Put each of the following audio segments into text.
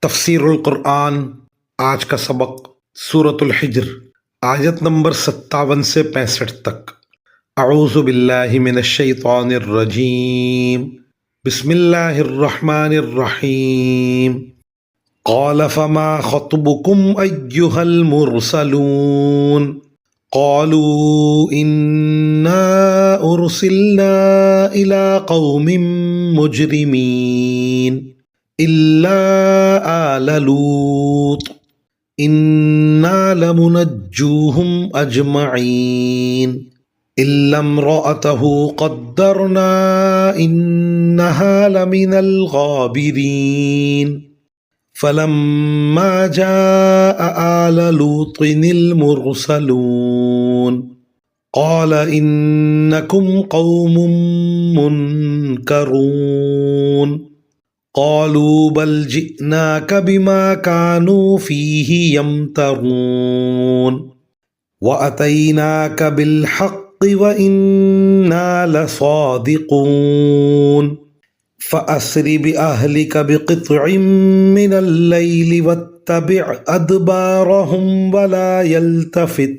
تفسیر القرآن آج کا سبق سورۃ الحجر آیت نمبر 57 سے 65 تک۔ اعوذ باللہ من الشیطان الرجیم، بسم اللہ الرحمن الرحیم۔ قال فما خطبكم ایہا المرسلون قالوا انا ارسلنا الى قوم مجرمین إلا آل لوط إنا لمنجوهم أجمعين إلا امرأته قدرنا إنها لمن الغابرين فلما جاء آل لوط المرسلون قال إنكم قوم منكرون قالوا بل جئناك بما كانوا فيه يمترون وأتيناك بالحق وإنا لصادقون فأسر بأهلك بقطع من الليل واتبع أدبارهم ولا يلتفت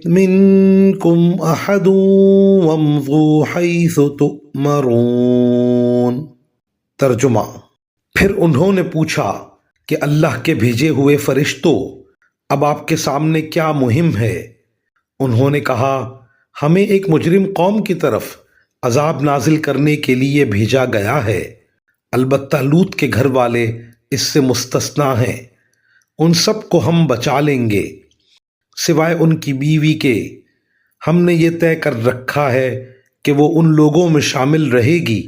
منكم أحد وامضوا حيث تؤمرون۔ ترجمہ: پھر انہوں نے پوچھا کہ اللہ کے بھیجے ہوئے فرشتوں، اب آپ کے سامنے کیا مہم ہے؟ انہوں نے کہا، ہمیں ایک مجرم قوم کی طرف عذاب نازل کرنے کے لیے بھیجا گیا ہے، البتہ لوط کے گھر والے اس سے مستثنیٰ ہیں، ان سب کو ہم بچا لیں گے سوائے ان کی بیوی کے۔ ہم نے یہ طے کر رکھا ہے کہ وہ ان لوگوں میں شامل رہے گی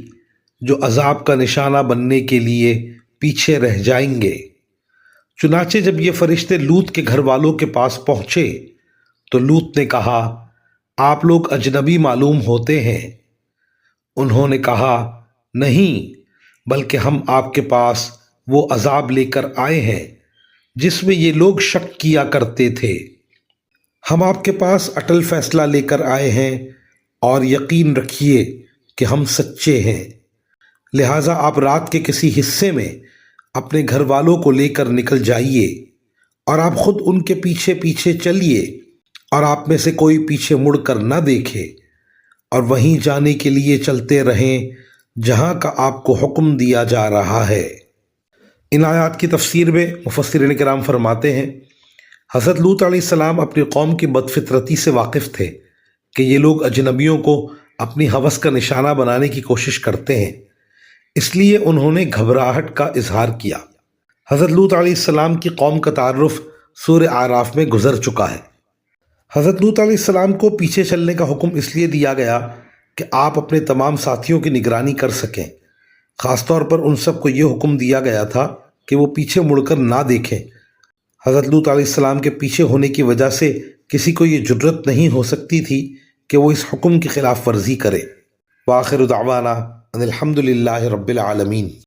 جو عذاب کا نشانہ بننے کے لیے پیچھے رہ جائیں گے۔ چنانچہ جب یہ فرشتے لوط کے گھر والوں کے پاس پہنچے تو لوط نے کہا، آپ لوگ اجنبی معلوم ہوتے ہیں۔ انہوں نے کہا، نہیں، بلکہ ہم آپ کے پاس وہ عذاب لے کر آئے ہیں جس میں یہ لوگ شک کیا کرتے تھے۔ ہم آپ کے پاس اٹل فیصلہ لے کر آئے ہیں اور یقین رکھیے کہ ہم سچے ہیں، لہٰذا آپ رات کے کسی حصے میں اپنے گھر والوں کو لے کر نکل جائیے اور آپ خود ان کے پیچھے پیچھے چلیے اور آپ میں سے کوئی پیچھے مڑ کر نہ دیکھے اور وہیں جانے کے لیے چلتے رہیں جہاں کا آپ کو حکم دیا جا رہا ہے۔ ان آیات کی تفسیر میں مفسرین کرام فرماتے ہیں، حضرت لوط علیہ السلام اپنی قوم کی بدفطرتی سے واقف تھے کہ یہ لوگ اجنبیوں کو اپنی ہوس کا نشانہ بنانے کی کوشش کرتے ہیں، اس لیے انہوں نے گھبراہٹ کا اظہار کیا۔ حضرت لوط علیہ السلام کی قوم کا تعارف سورہ اعراف میں گزر چکا ہے۔ حضرت لوط علیہ السلام کو پیچھے چلنے کا حکم اس لیے دیا گیا کہ آپ اپنے تمام ساتھیوں کی نگرانی کر سکیں، خاص طور پر ان سب کو یہ حکم دیا گیا تھا کہ وہ پیچھے مڑ کر نہ دیکھیں۔ حضرت لوط علیہ السلام کے پیچھے ہونے کی وجہ سے کسی کو یہ جرت نہیں ہو سکتی تھی کہ وہ اس حکم کی خلاف ورزی کرے۔ وآخر دعوانا ان الحمد للہ رب العالمین۔